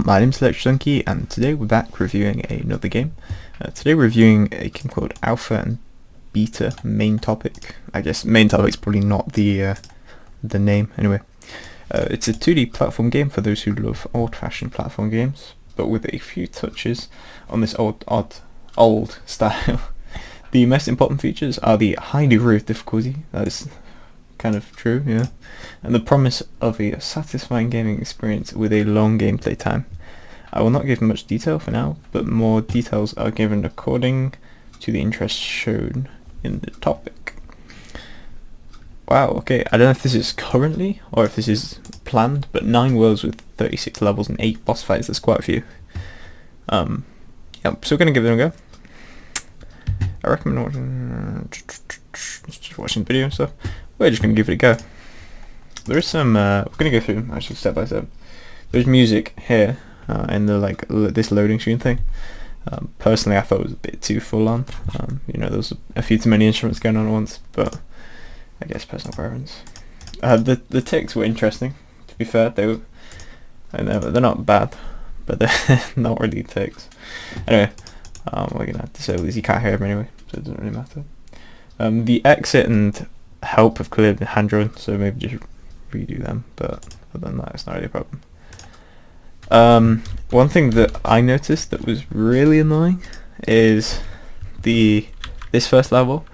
My name's Electrodunky, and today we're back reviewing another game. Today we're reviewing a game called Alpha and Beta Main Topic. I guess main topic's probably not the name anyway. It's a 2D platform game for those who love old-fashioned platform games, but with a few touches on this old style. The most important features are the high degree of difficulty. That is kind of true, yeah, and the promise of a satisfying gaming experience with a long gameplay time. I will not give much detail for now, but more details are given according to the interest shown in the topic. Wow, okay, I don't know if this is currently or if this is planned, but 9 worlds with 36 levels and 8 boss fights, that's quite a few. Yeah, so we're going to give it a go. I recommend just watching the video and stuff. We're just going to give it a go. There is some, we're going to go through actually step by step. There's music here in the this loading screen thing. Personally, I thought it was a bit too full on. You know, there was a few too many instruments going on at once, but I guess personal preference. The ticks were interesting. To be fair, they're not bad, but they're not really ticks. Anyway, we're gonna have to disable these. You can't hear them anyway, so it doesn't really matter. The exit and help have cleared the hand drawn, so maybe just redo them, but other than that it's not really a problem. One thing that I noticed that was really annoying is this first level.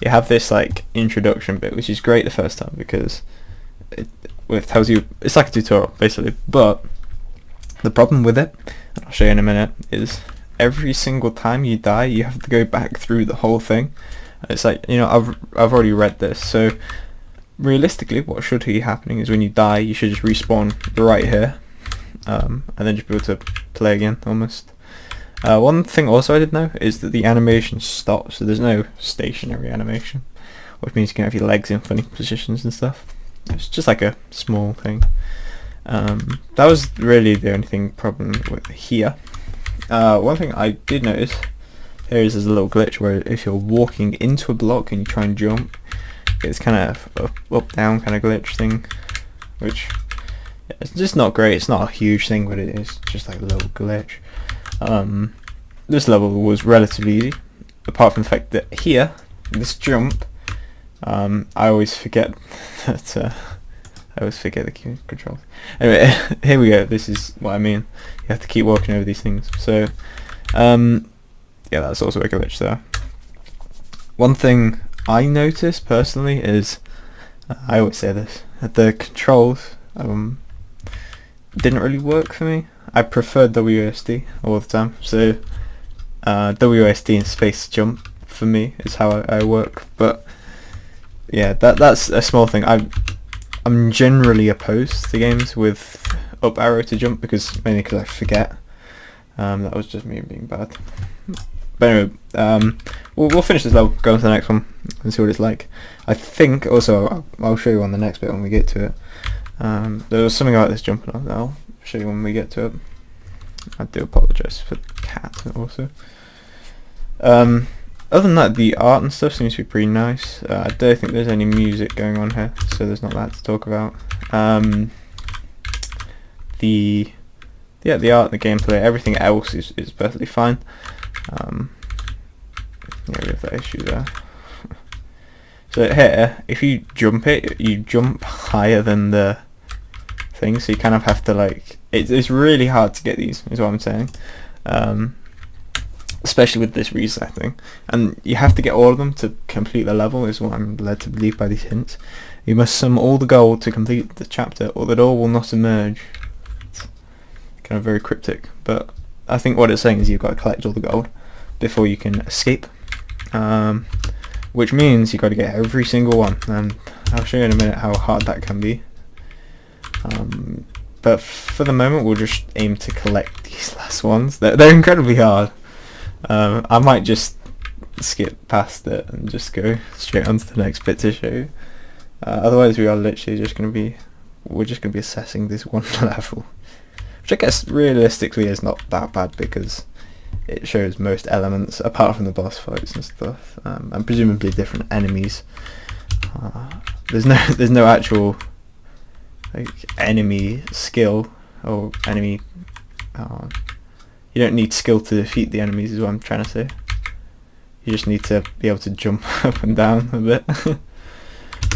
You have this like introduction bit, which is great the first time because it tells you, it's like a tutorial basically, but the problem with it, and I'll show you in a minute, is every single time you die you have to go back through the whole thing. It's like, you know, I've already read this, so realistically what should be happening is when you die you should just respawn right here, and then just be able to play again almost. One thing also I did know is that the animation stops, so there's no stationary animation, which means you can have your legs in funny positions and stuff. It's just like a small thing. That was really the only problem with here. One thing I did notice there's a little glitch where if you're walking into a block and you try and jump, it's kind of up down kind of glitch thing, which it's just not great. It's not a huge thing, but it is just like a little glitch. This level was relatively easy, apart from the fact that here, this jump, I always forget that I always forget the controls. Anyway, here we go. This is what I mean. You have to keep walking over these things. So, yeah, that's also a glitch there. One thing I noticed personally is, I always say this, that the controls didn't really work for me. I preferred WASD all the time, so WASD and space jump for me is how I work. But yeah, that's a small thing. I'm generally opposed to games with up arrow to jump mainly because I forget. That was just me being bad. But anyway, we'll finish this level, go on to the next one, and see what it's like. I think also I'll show you on the next bit when we get to it. There was something about this jumping on. I'll show you when we get to it. I do apologise for the cat also. Other than that, the art and stuff seems to be pretty nice. I don't think there's any music going on here, so there's not that to talk about. The art and the gameplay, everything else is perfectly fine. Yeah, we have that issue there. So here, if you jump it, you jump higher than the thing, so you kind of have to like, it's really hard to get these, is what I'm saying. Especially with this reset thing, and you have to get all of them to complete the level, is what I'm led to believe by these hints. You must sum all the gold to complete the chapter, or the door will not emerge. It's kind of very cryptic, but I think what it's saying is you've got to collect all the gold before you can escape, which means you've got to get every single one, and I'll show you in a minute how hard that can be. But for the moment we'll just aim to collect these last ones. They're incredibly hard. I might just skip past it and just go straight on to the next bit to show you. Otherwise we are literally just going to be assessing this one level, which I guess realistically is not that bad because it shows most elements apart from the boss fights and stuff, and presumably different enemies. There's no actual like enemy skill or enemy You don't need skill to defeat the enemies, is what I'm trying to say. You just need to be able to jump up and down a bit.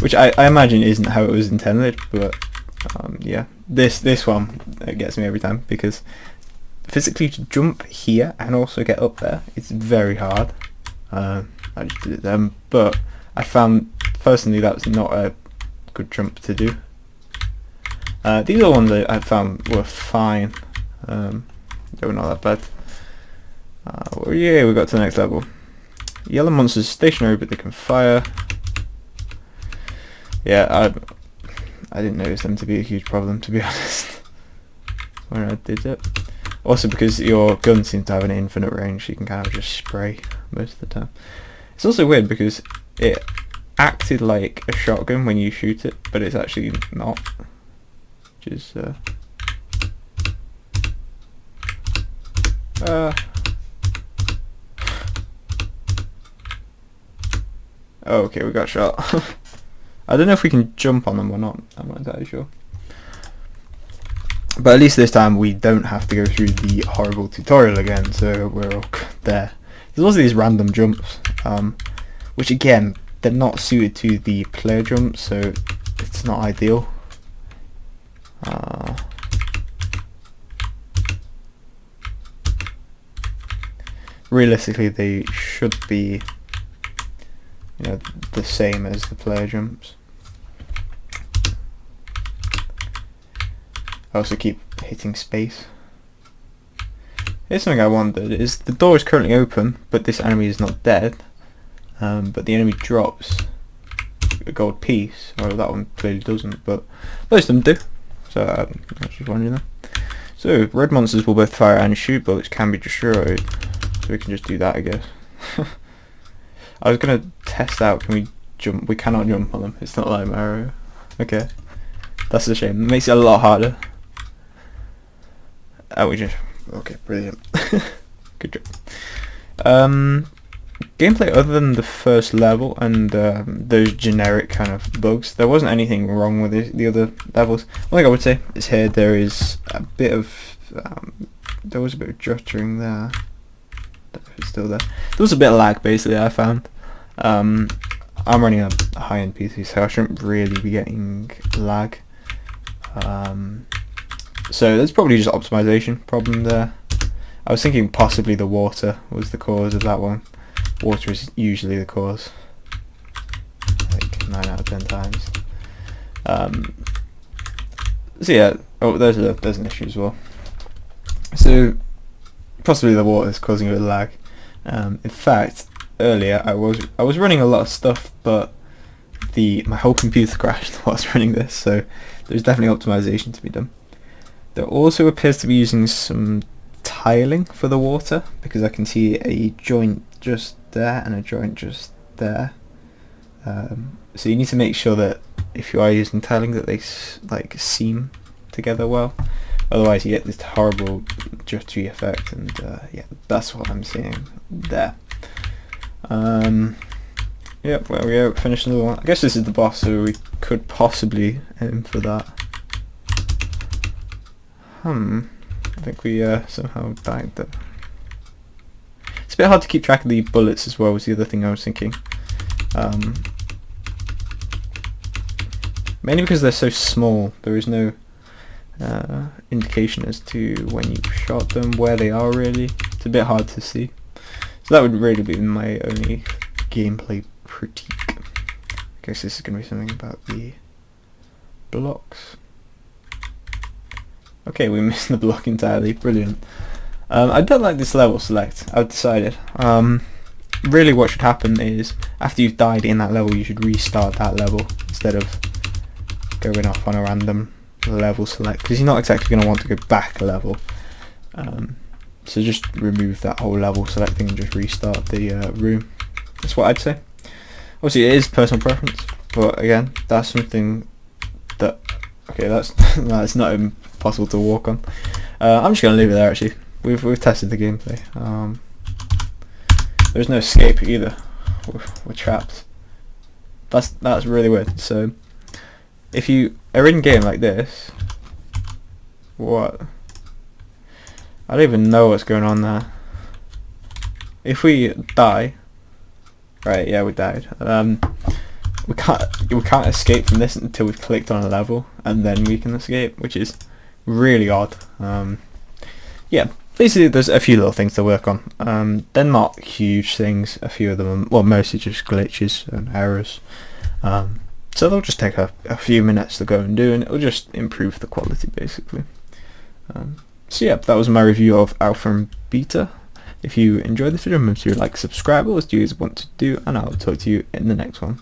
Which I imagine isn't how it was intended, but yeah. This one gets me every time, because physically to jump here and also get up there, it's very hard. I just did it then, but I found personally that's not a good jump to do. These are ones that I found were fine. They were not that bad. Well, yeah, we got to the next level. Yellow monsters stationary, but they can fire. Yeah, I didn't notice them to be a huge problem, to be honest, when I did it. Also, because your gun seems to have an infinite range, you can kind of just spray most of the time. It's also weird because it acted like a shotgun when you shoot it, but it's actually not. Which is oh, okay, we got shot. I don't know if we can jump on them or not. I'm not entirely sure. But at least this time we don't have to go through the horrible tutorial again, so we're all there. There's also these random jumps, which again, they're not suited to the player jumps, so it's not ideal. Realistically, they should be, you know, the same as the player jumps. I also keep hitting space. Here's something I wondered, is the door is currently open, but this enemy is not dead, but the enemy drops a gold piece, or that one clearly doesn't, but most of them do, so I'm just wondering that. So, red monsters will both fire and shoot, bullets can be destroyed, so we can just do that, I guess. I was going to test out, can we jump? We cannot jump on them, it's not like Mario. Okay, that's a shame, it makes it a lot harder. Oh, we just... okay, brilliant. Good job. Gameplay other than the first level and those generic kind of bugs, there wasn't anything wrong with the other levels. One thing I would say is here there is a bit of... there was a bit of juttering there. Don't know if it's still there. There was a bit of lag, basically, I found. I'm running a high-end PC, so I shouldn't really be getting lag. So there's probably just optimization problem there. I was thinking possibly the water was the cause of that one. Water is usually the cause, like 9 out of 10 times. So yeah, oh, there's an issue as well. So possibly the water is causing a bit of lag. In fact, earlier I was running a lot of stuff, but my whole computer crashed whilst running this. So there's definitely optimization to be done. There also appears to be using some tiling for the water, because I can see a joint just there and a joint just there. So you need to make sure that if you are using tiling that they like seam together well. Otherwise you get this horrible jutty effect, and yeah, that's what I'm seeing there. Yeah, well, we go, finished another one. I guess this is the boss, so we could possibly aim for that. I think we somehow died there. It's a bit hard to keep track of the bullets as well, was the other thing I was thinking. Mainly because they're so small, there is no indication as to when you shot them, where they are really. It's a bit hard to see. So that would really be my only gameplay critique. I guess this is going to be something about the blocks. Okay, we missed the block entirely. Brilliant. I don't like this level select. I've decided. Really what should happen is, after you've died in that level, you should restart that level instead of going off on a random level select, because you're not exactly going to want to go back a level. So just remove that whole level selecting and just restart the room. That's what I'd say. Obviously it is personal preference, but again, that's something that... okay, that's not impossible to walk on. I'm just going to leave it there actually. We've tested the gameplay. There's no escape either. We're trapped. That's really weird. So if you are in game like this, what? I don't even know what's going on there. If we die, right? Yeah, we died. We can't escape from this until we've clicked on a level, and then we can escape, which is really odd. Yeah, basically there's a few little things to work on. They're not huge things. A few of them are, well, mostly just glitches and errors. So they'll just take a few minutes to go and do, and it'll just improve the quality basically. So yeah, that was my review of Alpha and Beta. If you enjoyed this video, remember to like, subscribe, or as you want to do, and I'll talk to you in the next one.